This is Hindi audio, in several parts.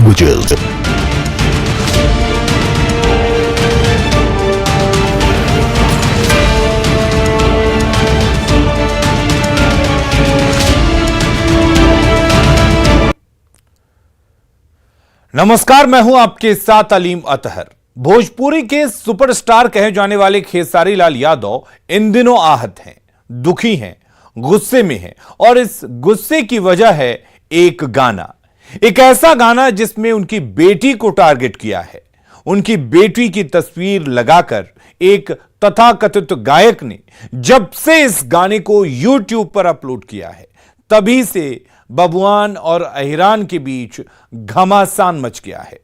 languages. नमस्कार, मैं हूं आपके साथ अलीम अतहर। भोजपुरी के सुपरस्टार कहे जाने वाले खेसारी लाल यादव इन दिनों आहत हैं, दुखी हैं, गुस्से में हैं और इस गुस्से की वजह है एक गाना, एक ऐसा गाना जिसमें उनकी बेटी को टारगेट किया है। उनकी बेटी की तस्वीर लगाकर एक तथाकथित गायक ने जब से इस गाने को YouTube पर अपलोड किया है, तभी से बबुआन और अहिरान के बीच घमासान मच गया है।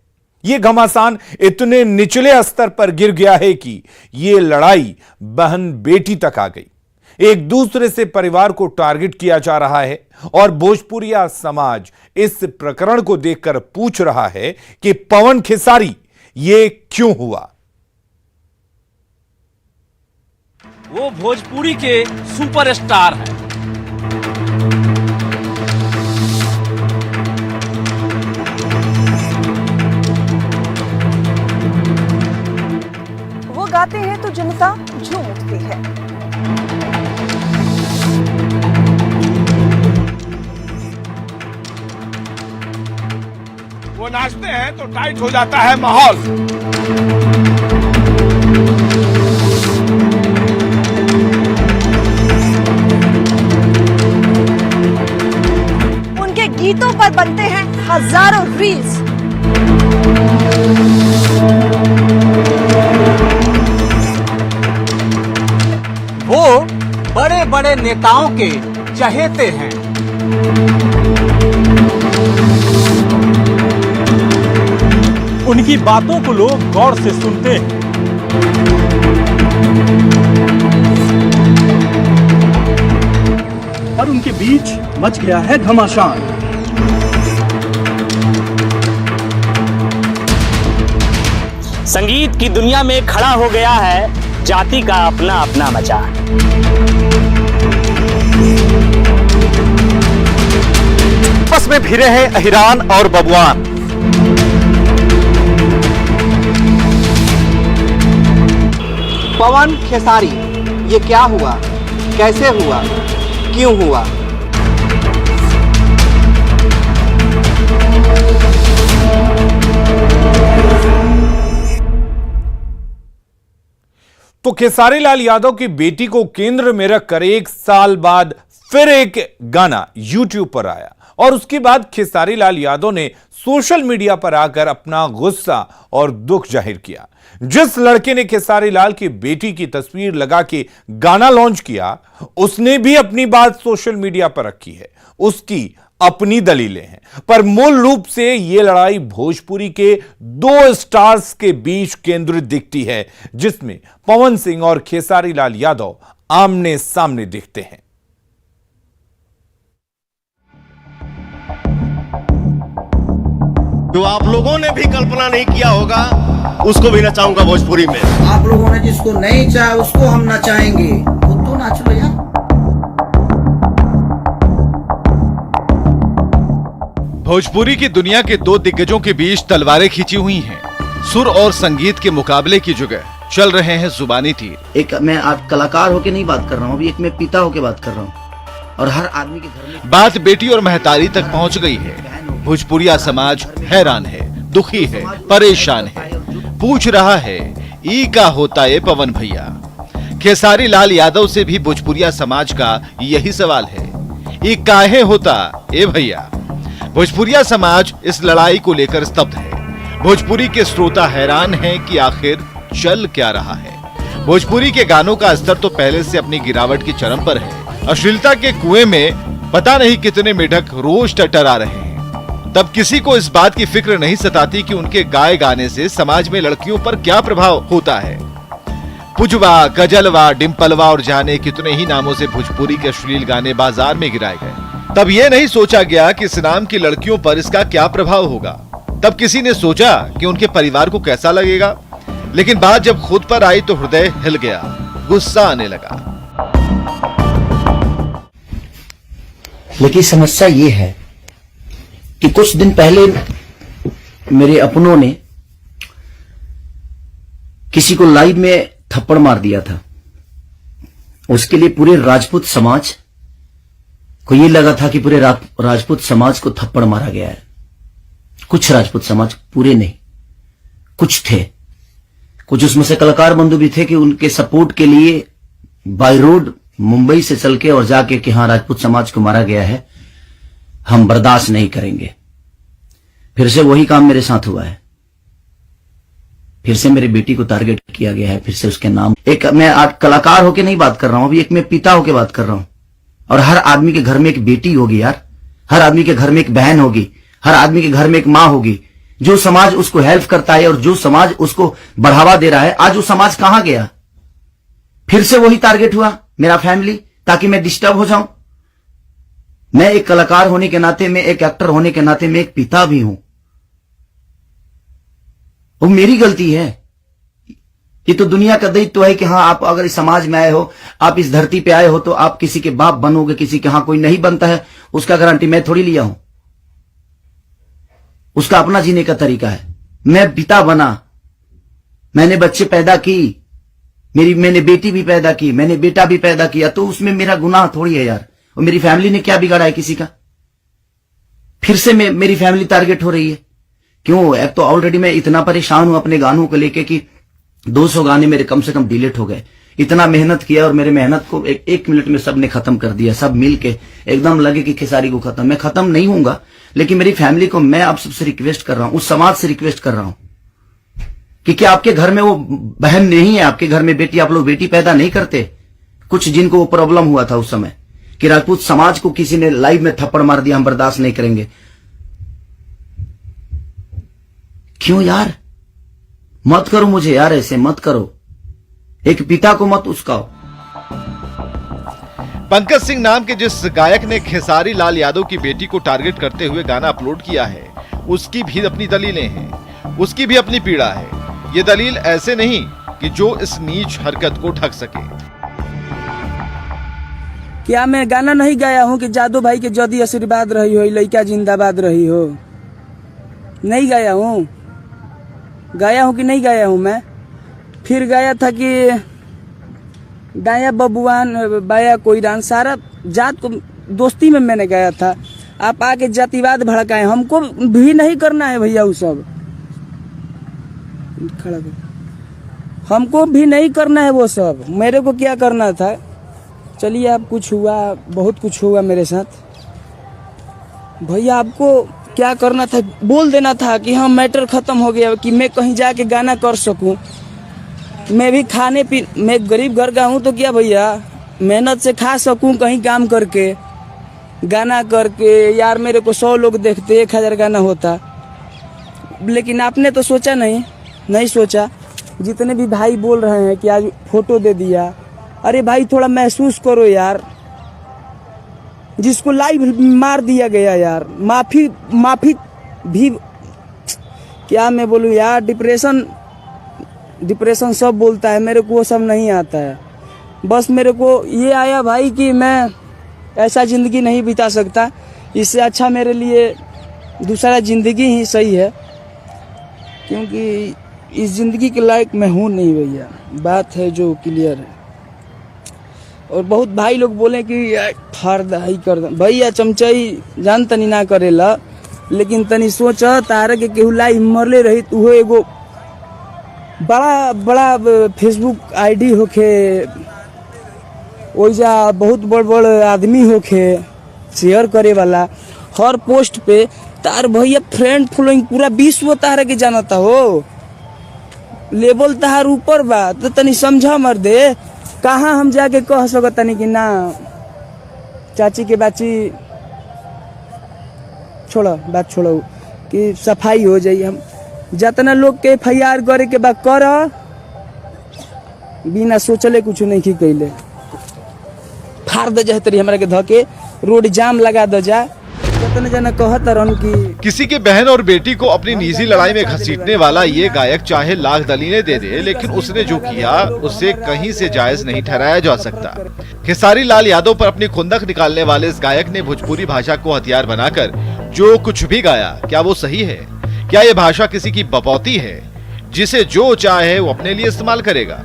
यह घमासान इतने निचले स्तर पर गिर गया है कि यह लड़ाई बहन बेटी तक आ गई। एक दूसरे से परिवार को टारगेट किया जा रहा है और भोजपुरिया समाज इस प्रकरण को देखकर पूछ रहा है कि पवन खेसारी ये क्यों हुआ। वो भोजपुरी के सुपरस्टार हैं। वो गाते हैं तो जनता झूम उठती है। वो नाचते हैं तो टाइट हो जाता है माहौल। उनके गीतों पर बनते हैं हजारों रील्स। वो बड़े बड़े नेताओं के चहेते हैं। उनकी बातों को लोग गौर से सुनते हैं। और उनके बीच मच गया है घमासान। संगीत की दुनिया में खड़ा हो गया है जाति का अपना अपना मचान। आपस में भिड़े हैं अहिरान और बबुआन। पवन खेसारी, ये क्या हुआ, कैसे हुआ, क्यों हुआ? तो खेसारी लाल यादव की बेटी को केंद्र में रखकर 1 साल बाद फिर एक गाना YouTube पर आया और उसके बाद खेसारी लाल यादव ने सोशल मीडिया पर आकर अपना गुस्सा और दुख जाहिर किया। जिस लड़के ने खेसारी लाल की बेटी की तस्वीर लगा के गाना लॉन्च किया, उसने भी अपनी बात सोशल मीडिया पर रखी है। उसकी अपनी दलीलें हैं, पर मूल रूप से यह लड़ाई भोजपुरी के 2 स्टार्स के बीच केंद्रित दिखती है, जिसमें पवन सिंह और खेसारी लाल यादव आमने सामने दिखते हैं। जो आप लोगों ने भी कल्पना नहीं किया होगा, उसको भी नचाऊंगा भोजपुरी में। आप लोगों ने जिसको नहीं चाहा उसको हम नचाएंगे। खुद तो नाच लो यार। भोजपुरी की दुनिया के 2 दिग्गजों के बीच तलवारें खींची हुई हैं। सुर और संगीत के मुकाबले की जगह चल रहे हैं जुबानी तीर। एक मैं आज कलाकार होके नहीं बात कर रहा हूँ, अभी एक मैं पिता होके बात कर रहा हूँ। और हर आदमी के घर में बात बेटी और महतारी तक पहुंच गई है। भोजपुरिया समाज हैरान है, दुखी है, परेशान है, पूछ रहा है ई का होता है पवन भैया। खेसारी लाल यादव से भी भोजपुरिया समाज का यही सवाल है, ई काहे होता ए भैया। भोजपुरिया समाज इस लड़ाई को लेकर स्तब्ध है। भोजपुरी के श्रोता हैरान हैं कि आखिर चल क्या रहा है। भोजपुरी के गानों का स्तर तो पहले से अपनी गिरावट की चरम पर है। अश्लीलता के कुएं में पता नहीं कितने मेढक रोज टटरा रहे हैं। तब किसी को इस बात की फिक्र नहीं सताती कि उनके गाए गाने से समाज में लड़कियों पर क्या प्रभाव होता है। पुजवा, गजलवा, डिम्पलवा और जाने कितने ही नामों से भोजपुरी के अश्लील गाने बाजार में गिराए गए। तब यह नहीं सोचा गया कि इस नाम की लड़कियों पर इसका क्या प्रभाव होगा। तब किसी ने सोचा कि उनके परिवार को कैसा लगेगा, लेकिन बात जब खुद पर आई तो हृदय हिल गया, गुस्सा आने लगा। लेकिन समस्या ये है कि कुछ दिन पहले मेरे अपनों ने किसी को लाइव में थप्पड़ मार दिया था, उसके लिए पूरे राजपूत समाज को ये लगा था कि पूरे राजपूत समाज को थप्पड़ मारा गया है। कुछ राजपूत समाज, पूरे नहीं, कुछ थे, कुछ उसमें से कलाकार बंधु भी थे कि उनके सपोर्ट के लिए बाय रोड मुंबई से चल के और जाके कि हाँ राजपूत समाज को मारा गया है, हम बर्दाश्त नहीं करेंगे। फिर से वही काम मेरे साथ हुआ है, फिर से मेरी बेटी को टारगेट किया गया है, फिर से उसके नाम। एक मैं आज कलाकार होके नहीं बात कर रहा हूं, अभी एक मैं पिता होके बात कर रहा हूं। और हर आदमी के घर में एक बेटी होगी यार, हर आदमी के घर में एक बहन होगी, हर आदमी के घर में एक माँ होगी। जो समाज उसको हेल्प करता है और जो समाज उसको बढ़ावा दे रहा है, आज वो समाज कहां गया? फिर से वही टारगेट हुआ, मेरा फैमिली, ताकि मैं डिस्टर्ब हो जाऊं। मैं एक कलाकार होने के नाते, मैं एक एक्टर होने के नाते, मैं एक पिता भी हूं। वो मेरी गलती है। ये तो दुनिया का दायित्व है कि हाँ आप अगर इस समाज में आए हो, आप इस धरती पे आए हो, तो आप किसी के बाप बनोगे, किसी के। हाँ कोई नहीं बनता है, उसका गारंटी मैं थोड़ी लिया हूं, उसका अपना जीने का तरीका है। मैं पिता बना, मैंने बच्चे पैदा की, मैंने बेटी भी पैदा की, मैंने बेटा भी पैदा किया, तो उसमें मेरा गुनाह थोड़ी है यार। और मेरी फैमिली ने क्या बिगाड़ा है किसी का? फिर से मेरी फैमिली टारगेट हो रही है। क्यों? एक तो ऑलरेडी मैं इतना परेशान हूं अपने गानों को लेके कि 200 गाने मेरे कम से कम डिलीट हो गए। इतना मेहनत किया और मेरे मेहनत को एक मिनट में सबने खत्म कर दिया। सब मिल के एकदम लगे कि खेसारी को खत्म। मैं खत्म नहीं होऊंगा, लेकिन मेरी फैमिली को मैं आप सबसे रिक्वेस्ट कर रहा हूं, उस समाज से रिक्वेस्ट कर रहा हूं कि क्या आपके घर में वो बहन नहीं है? आपके घर में बेटी, आप लोग बेटी पैदा नहीं करते? कुछ जिनको वो प्रॉब्लम हुआ था उस समय कि राजपूत समाज को किसी ने लाइव में थप्पड़ मार दिया, हम बर्दाश्त नहीं करेंगे। क्यों यार? मत करो मुझे यार, ऐसे मत करो। एक पिता को मत उस्काओ। पंकज सिंह नाम के जिस गायक ने खेसारी लाल यादव की बेटी को टारगेट करते हुए गाना अपलोड किया है, उसकी भी अपनी दलीलें हैं, उसकी भी अपनी पीड़ा है। ये दलील ऐसे नहीं कि जो इस नीच हरकत को ढक सके। क्या मैं गाना नहीं गाया हूँ कि जादू भाई के जदी आशीर्वाद रही हो, लड़का जिंदाबाद रही हो? नहीं गाया हूँ? गाया हूँ कि नहीं गाया हूँ? मैं फिर गाया था कि दाया बबुआन बाया कोईरान, सारा जात को दोस्ती में मैंने गाया था। आप आके जातिवाद भड़काए, हमको भी नहीं करना है भैया वो सब, खड़ा हमको भी नहीं करना है वो सब। मेरे को क्या करना था? चलिए अब कुछ हुआ, बहुत कुछ हुआ मेरे साथ भैया। आपको क्या करना था? बोल देना था कि हाँ मैटर खत्म हो गया, कि मैं कहीं जाके गाना कर सकूं। मैं भी मैं गरीब घर का हूँ, तो क्या भैया मेहनत से खा सकूं कहीं काम करके, गाना करके। यार मेरे को 100 लोग देखते, 1000 गाना होता। लेकिन आपने तो सोचा नहीं सोचा। जितने भी भाई बोल रहे हैं कि आज फोटो दे दिया, अरे भाई थोड़ा महसूस करो यार। जिसको लाइव मार दिया गया यार, माफी भी क्या मैं बोलूं यार। डिप्रेशन सब बोलता है, मेरे को वो सब नहीं आता है। बस मेरे को ये आया भाई कि मैं ऐसा जिंदगी नहीं बिता सकता, इससे अच्छा मेरे लिए दूसरा जिंदगी ही सही है, क्योंकि इस जिंदगी के लायक मैं हूँ नहीं भैया। बात है जो क्लियर है। और बहुत भाई लोग बोले कि फाड़ ही कर दे भैया, चमचई जान तनी ना करेला, लेकिन तनी सोच तारा के केहू लाइव मरले रही तो एगो बड़ा फेसबुक आईडी होखे, ओइजा बहुत बड़ आदमी होखे शेयर करे वाला, हर पोस्ट पे तार भैया फ्रेंड फॉलोइंग पूरा विश्व तारा के जानता हो। लेवल तार ऊपर बा, तो तनी समझा मर दे। कहाँ हम जाके कह सकत तनी कि ना चाची के बाची बात छोड़ो कि सफाई हो जाई। हम जितना लोग के FIR करे के बाद कर, बिना सोचले कुछ नहीं की कैले फाड़ दे जाए तरी हमरा के धके रोड जाम लगा दे जा। जितने जना कहत रन की किसी के बहन और बेटी को अपनी निजी लड़ाई में घसीटने वाला ये गायक चाहे लाख दलीलें दे दे, लेकिन उसने जो किया उसे कहीं से जायज नहीं ठहराया जा सकता। खेसारी लाल यादव पर अपनी खुंदक निकालने वाले इस गायक ने भोजपुरी भाषा को हथियार बनाकर जो कुछ भी गाया, क्या वो सही है? क्या यह भाषा किसी की बपौती है जिसे जो चाहे वो अपने लिए इस्तेमाल करेगा?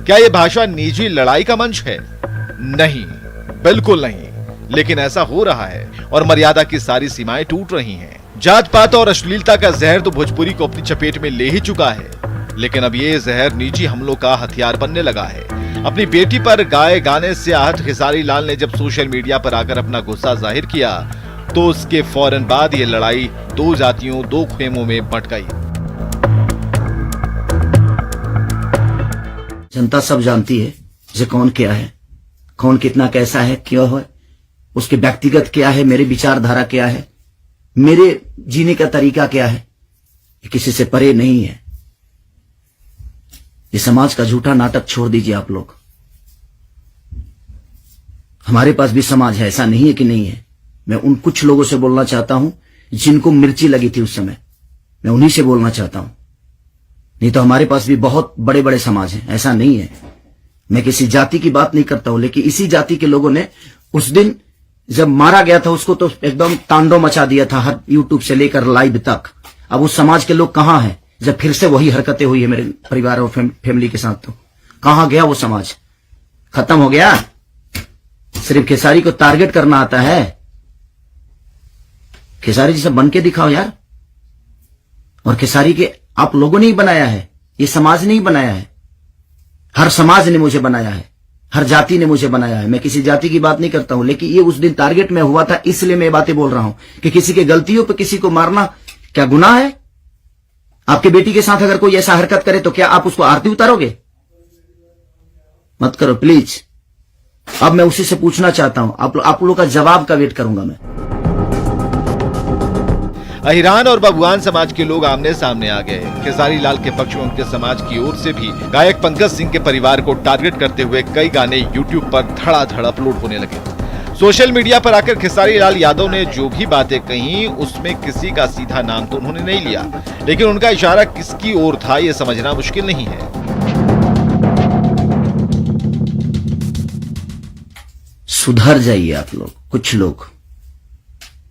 क्या यह भाषा निजी लड़ाई का मंच है? नहीं, बिल्कुल नहीं। लेकिन ऐसा हो रहा है और मर्यादा की सारी सीमाएं टूट रही हैं। जात पात और अश्लीलता का जहर तो भोजपुरी को अपनी चपेट में ले ही चुका है, लेकिन अब ये जहर निजी हमलों का हथियार बनने लगा है। अपनी बेटी पर गाए गाने से आहत खेसारी लाल ने जब सोशल मीडिया पर आकर अपना गुस्सा जाहिर किया तो उसके फौरन बाद ये लड़ाई दो जातियों, दो खेमों में बंट गई। जनता सब जानती है जे कौन क्या है, कौन कितना कैसा है, क्यों है, उसके व्यक्तिगत क्या है, मेरे विचारधारा क्या है, मेरे जीने का तरीका क्या है, ये किसी से परे नहीं है। ये समाज का झूठा नाटक छोड़ दीजिए आप लोग। हमारे पास भी समाज है, ऐसा नहीं है कि नहीं है। मैं उन कुछ लोगों से बोलना चाहता हूं जिनको मिर्ची लगी थी उस समय, मैं उन्हीं से बोलना चाहता हूं। नहीं तो हमारे पास भी बहुत बड़े बड़े समाज हैं, ऐसा नहीं है। मैं किसी जाति की बात नहीं करता हूं, लेकिन इसी जाति के लोगों ने उस दिन जब मारा गया था उसको तो एकदम तांडव मचा दिया था, हर यूट्यूब से लेकर लाइव तक। अब उस समाज के लोग कहां हैं जब फिर से वही हरकतें हुई है मेरे परिवार और फैमिली के साथ? तो कहां गया वो समाज? खत्म हो गया? सिर्फ खेसारी को टारगेट करना आता है? खेसारी जैसा बन के दिखाओ यार। और खेसारी के आप लोगों ने ही बनाया है, ये समाज ने ही बनाया है। हर समाज ने मुझे बनाया है, हर जाति ने मुझे बनाया है। मैं किसी जाति की बात नहीं करता हूं, लेकिन ये उस दिन टारगेट में हुआ था, इसलिए मैं ये बातें बोल रहा हूं कि किसी के गलतियों पर किसी को मारना क्या गुनाह है? आपके बेटी के साथ अगर कोई ऐसा हरकत करे तो क्या आप उसको आरती उतारोगे? मत करो प्लीज। अब मैं उसी से पूछना चाहता हूं, आप लोगों का जवाब का वेट करूंगा मैं। अहिरान और बबुआन समाज के लोग आमने सामने आ गए। खेसारी लाल के पक्ष में उनके समाज की ओर से भी गायक पंकज सिंह के परिवार को टारगेट करते हुए कई गाने यूट्यूब पर धड़ाधड़ अपलोड होने लगे। सोशल मीडिया पर आकर खेसारी लाल यादव ने जो भी बातें कही उसमें किसी का सीधा नाम तो उन्होंने नहीं लिया, लेकिन उनका इशारा किसकी ओर था ये समझना मुश्किल नहीं है। सुधर जाइए आप लोग, कुछ लोग।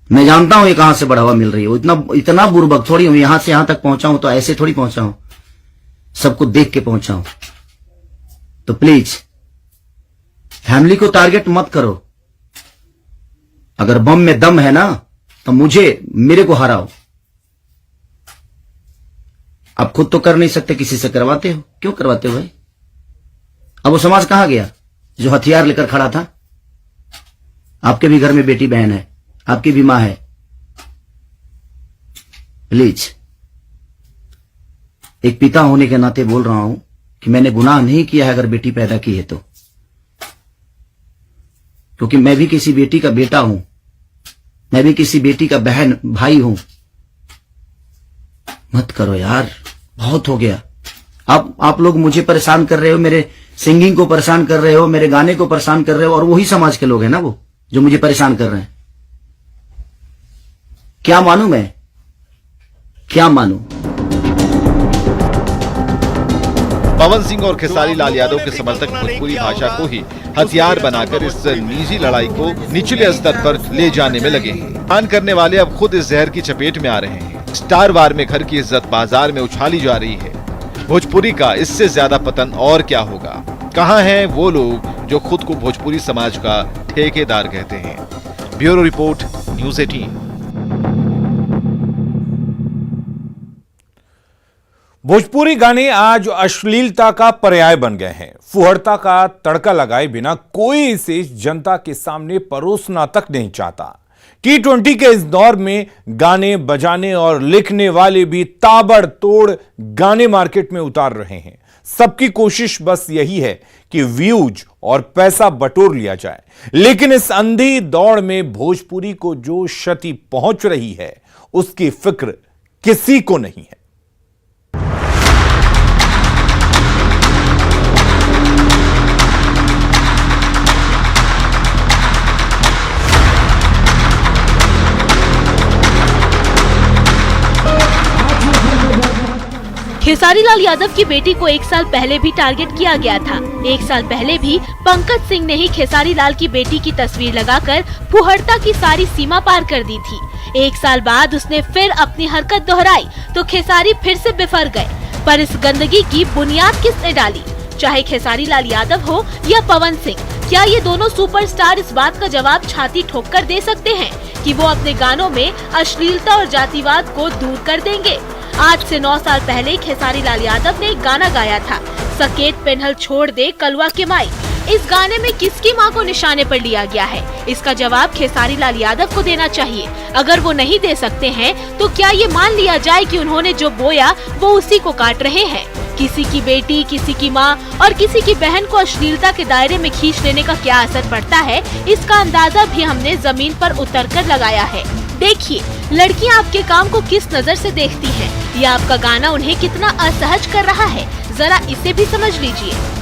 मैं जानता हूं ये कहां से बढ़ावा मिल रही है, इतना बुर्बक थोड़ी हूं। यहां से यहां तक पहुंचा हूं तो ऐसे थोड़ी पहुंचा हूं, सबको देख के पहुंचा हूं। तो प्लीज फैमिली को टारगेट मत करो। अगर बम में दम है ना तो मेरे को हराओ। आप खुद तो कर नहीं सकते, किसी से करवाते हो। क्यों करवाते हो भाई? अब वो समाज कहां गया जो हथियार लेकर खड़ा था? आपके भी घर में बेटी बहन है, आपकी भी मां है। प्लीज, एक पिता होने के नाते बोल रहा हूं कि मैंने गुनाह नहीं किया है अगर बेटी पैदा की है तो, क्योंकि मैं भी किसी बेटी का बेटा हूं, मैं भी किसी बेटी का बहन भाई हूं। मत करो यार, बहुत हो गया। आप लोग मुझे परेशान कर रहे हो, मेरे सिंगिंग को परेशान कर रहे हो, मेरे गाने को परेशान कर रहे हो, और वही समाज के लोग हैं ना वो जो मुझे परेशान कर रहे हैं। क्या मानूं मैं? क्या मानूं? पवन सिंह और खेसारी लाल यादव के समर्थक भोजपुरी भाषा को ही हथियार बनाकर इस निजी लड़ाई को निचले स्तर पर ले जाने में लगे हैं। पान करने वाले अब खुद इस जहर की चपेट में आ रहे हैं। स्टार वार में घर की इज्जत बाजार में उछाली जा रही है। भोजपुरी का इससे ज्यादा पतन और क्या होगा? कहां हैं वो लोग जो खुद को भोजपुरी समाज का ठेकेदार कहते हैं? Bureau report, news 18। भोजपुरी गाने आज अश्लीलता का पर्याय बन गए हैं। फुहड़ता का तड़का लगाए बिना कोई इसे जनता के सामने परोसना तक नहीं चाहता। T20 के इस दौर में गाने बजाने और लिखने वाले भी ताबड़तोड़ गाने मार्केट में उतार रहे हैं। सबकी कोशिश बस यही है कि व्यूज और पैसा बटोर लिया जाए। लेकिन इस अंधी दौड़ में भोजपुरी को जो क्षति पहुंच रही है उसकी फिक्र किसी को नहीं है। खेसारी लाल यादव की बेटी को 1 साल पहले भी टारगेट किया गया था। 1 साल पहले भी पंकज सिंह ने ही खेसारी लाल की बेटी की तस्वीर लगाकर फुहड़ता की सारी सीमा पार कर दी थी। 1 साल बाद उसने फिर अपनी हरकत दोहराई तो खेसारी फिर से बिफर गए। पर इस गंदगी की बुनियाद किसने डाली, चाहे खेसारी लाल यादव हो या पवन सिंह? क्या ये दोनों सुपरस्टार इस बात का जवाब छाती ठोककर दे सकते हैं कि वो अपने गानों में अश्लीलता और जातिवाद को दूर कर देंगे? आज से 9 साल पहले खेसारी लाल यादव ने एक गाना गाया था, सकेत पेन्हल छोड़ दे कलवा के माई। इस गाने में किसकी मां को निशाने पर लिया गया है? इसका जवाब खेसारी लाल यादव को देना चाहिए। अगर वो नहीं दे सकते हैं तो क्या ये मान लिया जाए कि उन्होंने जो बोया वो उसी को काट रहे हैं? किसी की बेटी, किसी की मां और किसी की बहन को अश्लीलता के दायरे में खींच लेने का क्या असर पड़ता है, इसका अंदाजा भी हमने जमीन पर उतरकर लगाया है। देखिए, लड़कियां आपके काम को किस नजर से देखती हैं, या आपका गाना उन्हें कितना असहज कर रहा है, जरा इसे भी समझ लीजिए।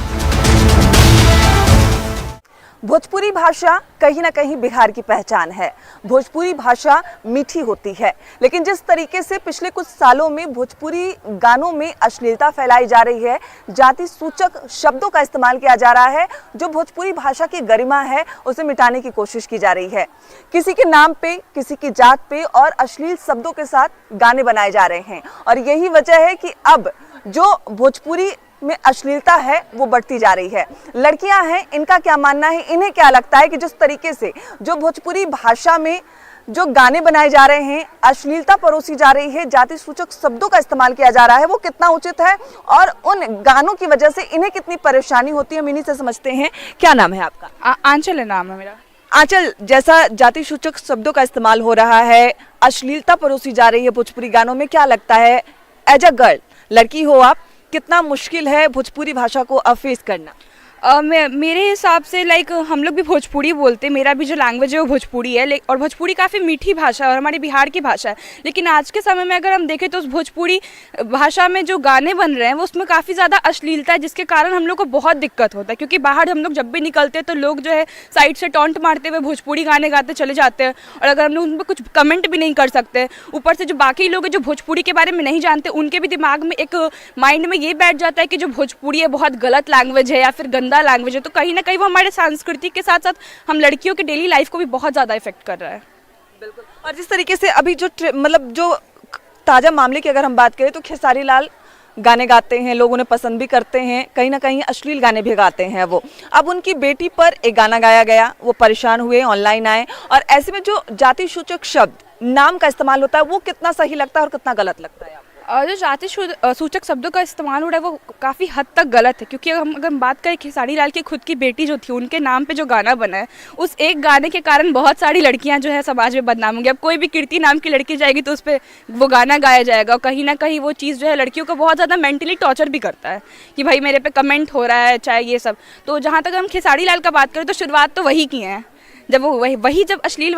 भोजपुरी भाषा कहीं ना कहीं बिहार की पहचान है। भोजपुरी भाषा मीठी होती है, लेकिन जिस तरीके से पिछले कुछ सालों में भोजपुरी गानों में अश्लीलता फैलाई जा रही है, जाति सूचक शब्दों का इस्तेमाल किया जा रहा है, जो भोजपुरी भाषा की गरिमा है उसे मिटाने की कोशिश की जा रही है। किसी के नाम पे, किसी की जात पे और अश्लील शब्दों के साथ गाने बनाए जा रहे हैं, और यही वजह है कि अब जो भोजपुरी में अश्लीलता है वो बढ़ती जा रही है। लड़कियां हैं, इनका क्या मानना है, इन्हें क्या लगता है कि जिस तरीके से जो भोजपुरी भाषा में जो गाने बनाए जा रहे हैं, अश्लीलता परोसी जा रही है, जाति सूचक शब्दों का इस्तेमाल किया जा रहा है, वो कितना उचित है और उन गानों की वजह से इन्हें कितनी परेशानी होती है। हम इन्हीं से समझते हैं। क्या नाम है आपका? आंचल है नाम है मेरा। आंचल, जैसा जाति सूचक शब्दों का इस्तेमाल हो रहा है, अश्लीलता परोसी जा रही है भोजपुरी गानों में, क्या लगता है एज अ गर्ल, लड़की हो आप, कितना मुश्किल है भोजपुरी भाषा को अब फेस करना? मेरे हिसाब से लाइक हम लोग भी भोजपुरी बोलते हैं, मेरा भी जो लैंग्वेज है वो भोजपुरी है, और भोजपुरी काफ़ी मीठी भाषा है और हमारे बिहार की भाषा है। लेकिन आज के समय में अगर हम देखें तो उस भोजपुरी भाषा में जो गाने बन रहे हैं वो उसमें काफ़ी ज़्यादा अश्लीलता है, जिसके कारण हम लोग को बहुत दिक्कत होता है। क्योंकि बाहर हम लोग जब भी निकलते हैं तो लोग जो है साइड से टॉन्ट मारते हुए भोजपुरी गाने गाते चले जाते हैं, और अगर हम लोग उन पर कुछ कमेंट भी नहीं कर सकते। ऊपर से जो बाकी लोग हैं जो भोजपुरी के बारे में नहीं जानते, उनके भी दिमाग में एक माइंड में ये बैठ जाता है कि जो भोजपुरी है बहुत गलत लैंग्वेज है या फिर लैंग्वेज है। तो कहीं ना कहीं वो हमारे संस्कृति के साथ साथ हम लड़कियों की डेली लाइफ को भी बहुत ज्यादा इफेक्ट कर रहा है। बिल्कुल। और जिस तरीके से अभी जो मतलब जो ताजा मामले की अगर हम बात करें तो खेसारी लाल गाने गाते हैं, लोग उन्हें पसंद भी करते हैं, कहीं ना कहीं अश्लील गाने भी गाते हैं वो। अब उनकी बेटी पर एक गाना गाया गया, वो परेशान हुए, ऑनलाइन आए, और ऐसे में जो जाति सूचक शब्द, नाम का इस्तेमाल होता है, वो कितना सही लगता है और कितना गलत लगता है? जो जाति सूचक शब्दों का इस्तेमाल हो रहा है वो काफ़ी हद तक गलत है। क्योंकि अगर हम बात करें खेसारी लाल की खुद की बेटी जो थी, उनके नाम पे जो गाना बना है, उस एक गाने के कारण बहुत सारी लड़कियां जो है समाज में बदनाम होंगी। अब कोई भी कीर्ति नाम की लड़की जाएगी तो उस पर वो गाना गाया जाएगा, और कहीं ना कहीं वो चीज़ जो है लड़कियों को बहुत ज़्यादा मेंटली टॉर्चर भी करता है कि भाई मेरे पे कमेंट हो रहा है, चाहे ये सब। तो जहाँ तक हम खेसारी लाल का बात करें तो शुरुआत तो वही की है, जब वो वही जब अश्लील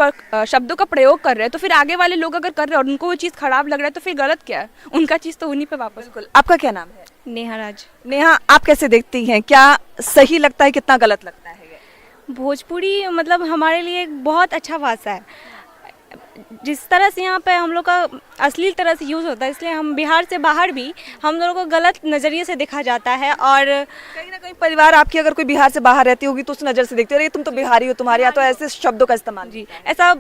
शब्दों का प्रयोग कर रहे हैं तो फिर आगे वाले लोग अगर कर रहे हैं और उनको वो चीज़ खराब लग रहा है तो फिर गलत क्या है? उनका चीज़ तो उन्हीं पे वापस। बिल्कुल। आपका क्या नाम है? नेहा राज। नेहा, आप कैसे देखती हैं, क्या सही लगता है, कितना गलत लगता है? भोजपुरी मतलब हमारे लिए एक बहुत अच्छा भाषा है। जिस तरह से यहाँ पे हम लोग का अश्लील तरह से यूज़ होता है, इसलिए हम बिहार से बाहर भी हम लोगों को गलत नज़रिए से देखा जाता है। और कहीं ना कहीं परिवार आपकी अगर कोई बिहार से बाहर रहती होगी तो उस नज़र से देखते हो, तुम तो बिहारी हो, तुम्हारे यहाँ तो ऐसे शब्दों का इस्तेमाल। जी, ऐसा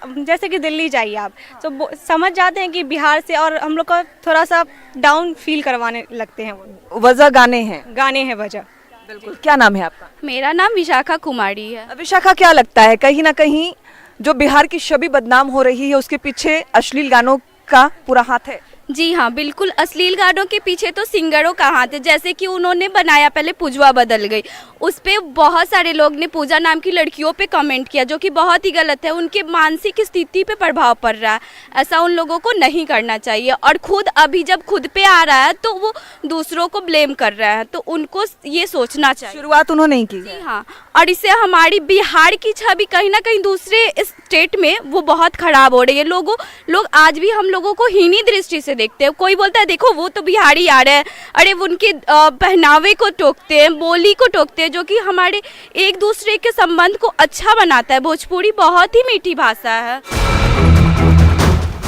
जैसे कि दिल्ली जाइए आप तो समझ जाते हैं कि बिहार से, और हम लोग का थोड़ा सा डाउन फील करवाने लगते हैं। वो वजह गाने हैं वजह। बिल्कुल। क्या नाम है आपका? मेरा नाम विशाखा कुमारी है। विशाखा, क्या लगता है कहीं ना कहीं जो बिहार की छवि बदनाम हो रही है उसके पीछे अश्लील गानों का पूरा हाथ है? जी हाँ, बिल्कुल। अश्लील गानों के पीछे तो सिंगरों का हाथ है। जैसे कि उन्होंने बनाया पहले पूजवा बदल गई, उस पे बहुत सारे लोग ने पूजा नाम की लड़कियों पे कमेंट किया, जो कि बहुत ही गलत है। उनके मानसिक स्थिति पे प्रभाव पड़ रहा है, ऐसा उन लोगों को नहीं करना चाहिए। और खुद अभी जब खुद पे आ रहा है तो वो दूसरों को ब्लेम कर रहे हैं, तो उनको ये सोचना चाहिए। शुरुआत उन्होंने ही की। जी हाँ, और इससे हमारी बिहार की छवि कहीं ना कहीं दूसरे स्टेट में वो बहुत खराब हो रही है। लोग आज भी हम लोगों को हीनी दृष्टि से देखते हैं। कोई बोलता है देखो वो तो बिहारी आ रहे हैं, अरे वो उनके पहनावे को टोकते हैं, बोली को टोकते हैं, जो कि हमारे एक दूसरे के संबंध को अच्छा बनाता है। भोजपुरी बहुत ही मीठी भाषा है।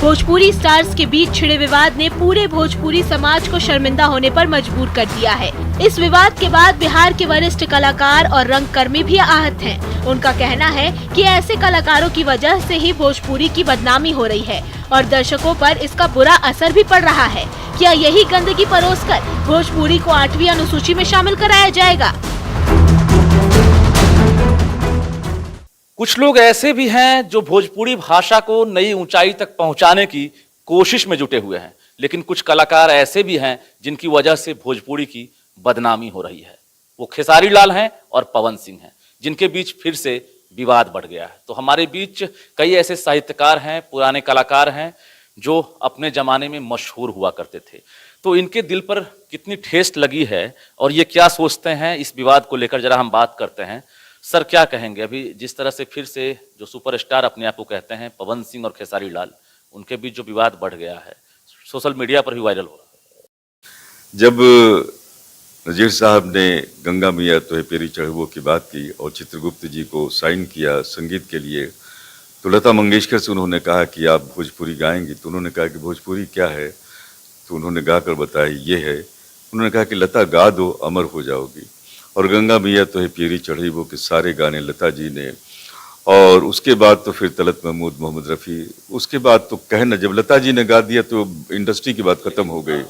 भोजपुरी स्टार्स के बीच छिड़े विवाद ने पूरे भोजपुरी समाज को शर्मिंदा होने पर मजबूर कर दिया है। इस विवाद के बाद बिहार के वरिष्ठ कलाकार और रंगकर्मी भी आहत हैं। उनका कहना है कि ऐसे कलाकारों की वजह से ही भोजपुरी की बदनामी हो रही है और दर्शकों पर इसका बुरा असर भी पड़ रहा है। क्या यही गंदगी परोसकर भोजपुरी को 8वीं अनुसूची में शामिल कराया जाएगा? कुछ लोग ऐसे भी हैं जो भोजपुरी भाषा को नई ऊंचाई तक पहुंचाने की कोशिश में जुटे हुए हैं, लेकिन कुछ कलाकार ऐसे भी हैं जिनकी वजह से भोजपुरी की बदनामी हो रही है। वो खेसारी लाल हैं और पवन सिंह हैं, जिनके बीच फिर से विवाद बढ़ गया है। तो हमारे बीच कई ऐसे साहित्यकार हैं, पुराने कलाकार हैं जो अपने जमाने में मशहूर हुआ करते थे। तो इनके दिल पर कितनी ठेस लगी है और ये क्या सोचते हैं इस विवाद को लेकर, जरा हम बात करते हैं। सर, क्या कहेंगे? अभी जिस तरह से फिर से जो सुपरस्टार अपने आप को कहते हैं पवन सिंह और खेसारी लाल, उनके बीच जो विवाद बढ़ गया है, सोशल मीडिया पर भी वायरल हो रहा है। जब नजीर साहब ने गंगा मैया तोहे पेरी चढ़बो की बात की और चित्रगुप्त जी को साइन किया संगीत के लिए, तो लता मंगेशकर से उन्होंने कहा कि आप भोजपुरी गाएंगी, तो उन्होंने कहा कि भोजपुरी क्या है, तो उन्होंने गाकर बताया ये है। उन्होंने कहा कि लता गा दो, अमर हो जाओगी। और गंगा मैया तोहे पेरी चढ़बो के सारे गाने लता जी ने, और उसके बाद तो फिर तलत महमूद, मोहम्मद रफ़ी, उसके बाद तो कहना, जब लता जी ने गा दिया तो इंडस्ट्री की बात खत्म हो गई।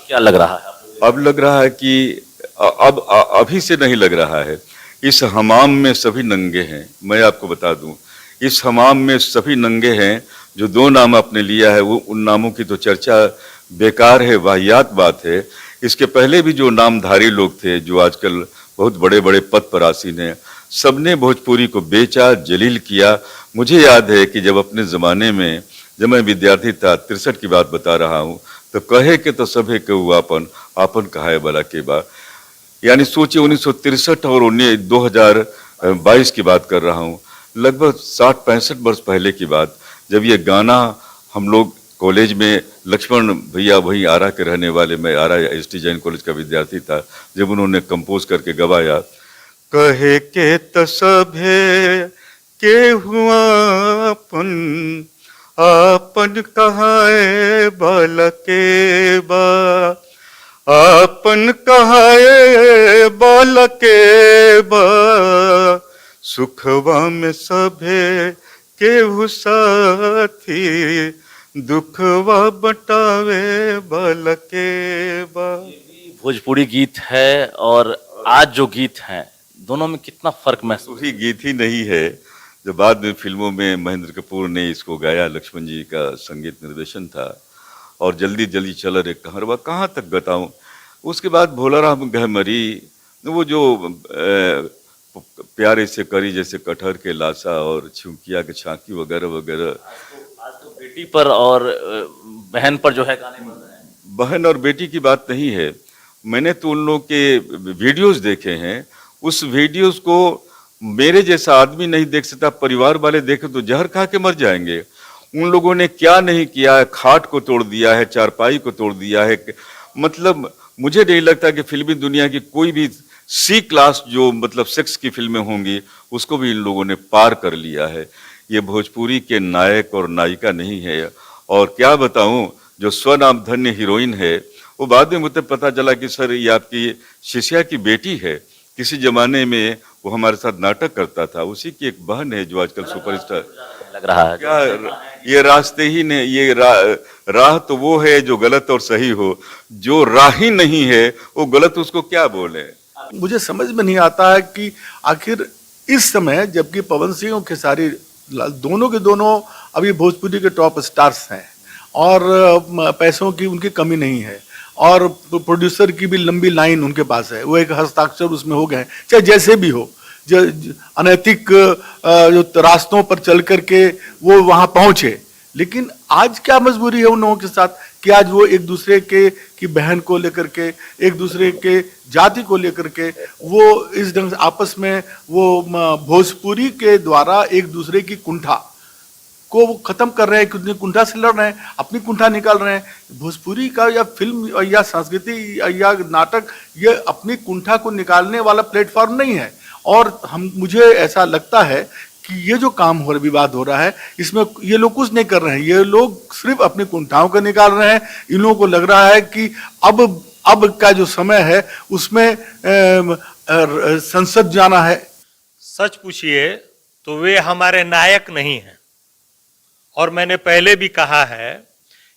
क्या लग रहा है? अब लग रहा है कि अब अभी से नहीं लग रहा है। इस हमाम में सभी नंगे हैं। मैं आपको बता दूं, इस हमाम में सभी नंगे हैं। जो 2 नाम आपने लिया है वो उन नामों की तो चर्चा बेकार है, वाहियात बात है। इसके पहले भी जो नामधारी लोग थे, जो आजकल बहुत बड़े बड़े पद पर आसीन हैं, सबने भोजपुरी को बेचा, जलील किया। मुझे याद है कि जब अपने ज़माने में, जब मैं विद्यार्थी था, 63 की बात बता रहा हूँ, तो कहे के तो सभे के आपन आपन कहा बला के बा, यानी सोचिए 1963 और 2022 की बात कर रहा हूँ, लगभग 60-65 वर्ष पहले की बात, जब ये गाना हम लोग कॉलेज में, लक्ष्मण भैया वही आरा के रहने वाले, मैं आरा ST जैन कॉलेज का विद्यार्थी था, जब उन्होंने कंपोज करके गवाया, कहे के तो सभे के हुआ अपन आपन कहाए बल के बा, आपन कहाए बल के बा, सुखवा में सभे के साथी, दुखवा बटावे बल के बा। भोजपुरी गीत है और आज जो गीत हैं, दोनों में कितना फर्क महसूस? वही गीत ही नहीं है जो बाद में फिल्मों में महेंद्र कपूर ने इसको गाया। लक्ष्मण जी का संगीत निर्देशन था और जल्दी जल्दी चल रे कहरवा, कहाँ तक बताऊं। उसके बाद भोलाराम गहमरी, वो जो प्यारे से करी जैसे कटहर के लाशा और छिमकिया के छांकी वगैरह वगैरह। आज तो बेटी पर और बहन पर जो है गाने बन रहे हैं। बहन और बेटी की बात नहीं है, मैंने तो उन लोग के वीडियोस देखे हैं। उस वीडियोस को मेरे जैसा आदमी नहीं देख सकता, परिवार वाले देखे तो जहर खा के मर जाएंगे। उन लोगों ने क्या नहीं किया है, खाट को तोड़ दिया है, चारपाई को तोड़ दिया है। मतलब मुझे नहीं लगता कि फिल्मी दुनिया की कोई भी C क्लास जो मतलब सेक्स की फिल्में होंगी, उसको भी इन लोगों ने पार कर लिया है। ये भोजपुरी के नायक और नायिका नहीं है। और क्या बताऊं, जो स्वनाम धन्य हीरोइन है, वो बाद में मुझे पता चला कि सर ये आपकी शिष्या की बेटी है। किसी जमाने में वो हमारे साथ नाटक करता था, उसी की एक बहन है जो आजकल सुपरस्टार लग रहा है। क्या ये रास्ते ही ने, ये राह तो वो है जो गलत और सही हो, जो राह ही नहीं है वो गलत, उसको क्या बोले। मुझे समझ में नहीं आता है कि आखिर इस समय, जबकि पवन सिंह और खेसारी लाल दोनों के दोनों अभी भोजपुरी के टॉप स्टार्स हैं और पैसों की उनकी कमी नहीं है और प्रोड्यूसर की भी लंबी लाइन उनके पास है, वो एक हस्ताक्षर उसमें हो गए, चाहे जैसे भी हो, जो अनैतिक जो रास्तों पर चल करके वो वहां पहुंचे। लेकिन आज क्या मजबूरी है उन लोगों के साथ कि आज वो एक दूसरे के की बहन को लेकर के, एक दूसरे के जाति को लेकर के वो इस ढंग से आपस में वो भोजपुरी के द्वारा एक दूसरे की कुंठा को वो खत्म कर रहे हैं, कितनी कुंठा से लड़ रहे हैं, अपनी कुंठा निकाल रहे हैं। भोजपुरी का या फिल्म या संस्कृति या नाटक ये अपनी कुंठा को निकालने वाला प्लेटफॉर्म नहीं है। और मुझे ऐसा लगता है कि ये जो काम हो रहा विवाद हो रहा है इसमें ये लोग कुछ नहीं कर रहे हैं, ये लोग सिर्फ अपनी कुंठाओं को निकाल रहे हैं। इन लोगों को लग रहा है कि अब का जो समय है उसमें संसद जाना है। सच पूछिए तो वे हमारे नायक नहीं हैं, और मैंने पहले भी कहा है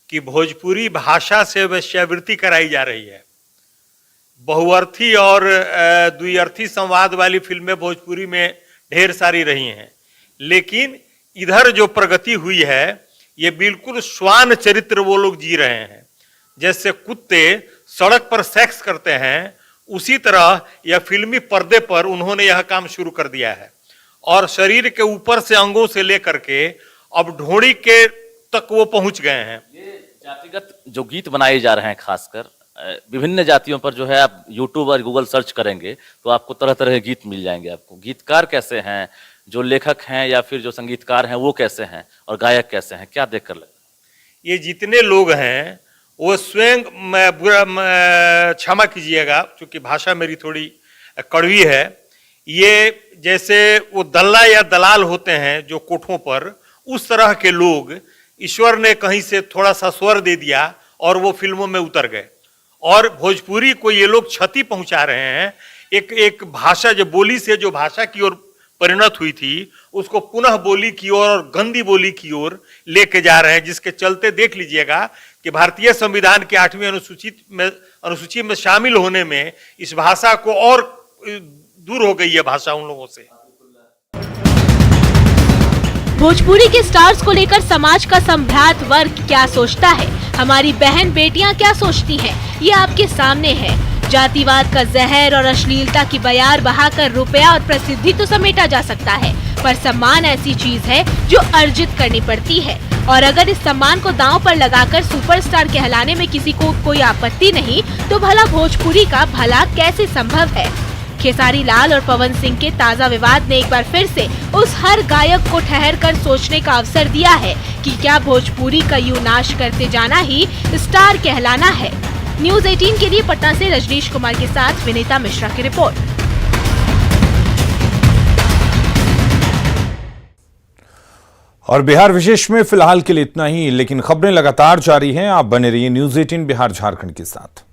कि भोजपुरी भाषा से वेश्यावृत्ति कराई जा रही है। बहुअर्थी और द्विअर्थी संवाद वाली फिल्में भोजपुरी में ढेर सारी रही हैं, लेकिन इधर जो प्रगति हुई है ये बिल्कुल श्वान चरित्र वो लोग जी रहे हैं। जैसे कुत्ते सड़क पर सेक्स करते हैं, उसी तरह यह फिल्मी पर्दे पर उन्होंने यह काम शुरू कर दिया है, और शरीर के ऊपर से अंगों से लेकर के अब ढोड़ी के तक वो पहुंच गए हैं। ये जातिगत जो गीत बनाए जा रहे हैं, खासकर विभिन्न जातियों पर जो है, आप यूट्यूब और गूगल सर्च करेंगे तो आपको तरह तरह के गीत मिल जाएंगे। आपको गीतकार कैसे हैं, जो लेखक हैं या फिर जो संगीतकार हैं वो कैसे हैं, और गायक कैसे हैं, क्या देखकर लगता है? ये जितने लोग हैं वो स्वयं, क्षमा कीजिएगा क्योंकि भाषा मेरी थोड़ी कड़वी है, ये जैसे वो दल्ला या दलाल होते हैं जो कोठों पर, उस तरह के लोग ईश्वर ने कहीं से थोड़ा सा स्वर दे दिया और वो फिल्मों में उतर गए, और भोजपुरी को ये लोग क्षति पहुंचा रहे हैं। एक भाषा जो बोली से जो भाषा की ओर परिणत हुई थी उसको पुनः बोली की ओर और गंदी बोली की ओर लेके जा रहे हैं, जिसके चलते देख लीजिएगा कि भारतीय संविधान के 8वीं अनुसूची में शामिल होने में इस भाषा को और दूर हो गई है भाषा उन लोगों से। भोजपुरी के स्टार्स को लेकर समाज का संभ्रांत वर्ग क्या सोचता है, हमारी बहन बेटियां क्या सोचती हैं, ये आपके सामने है। जातिवाद का जहर और अश्लीलता की बयार बहाकर रुपया और प्रसिद्धि तो समेटा जा सकता है, पर सम्मान ऐसी चीज है जो अर्जित करनी पड़ती है, और अगर इस सम्मान को दांव पर लगाकर सुपरस्टार कहलाने में किसी को कोई आपत्ति नहीं, तो भला भोजपुरी का भला कैसे संभव है। खेसारी लाल और पवन सिंह के ताजा विवाद ने एक बार फिर से उस हर गायक को ठहर कर सोचने का अवसर दिया है कि क्या भोजपुरी का यूं नाश करते जाना ही स्टार कहलाना है। न्यूज़ 18 के लिए पटना से रजनीश कुमार के साथ विनीता मिश्रा की रिपोर्ट। और बिहार विशेष में फिलहाल के लिए इतना ही, लेकिन खबरें लगातार जारी हैं। आप बने रहिए न्यूज़ 18 बिहार झारखंड के साथ।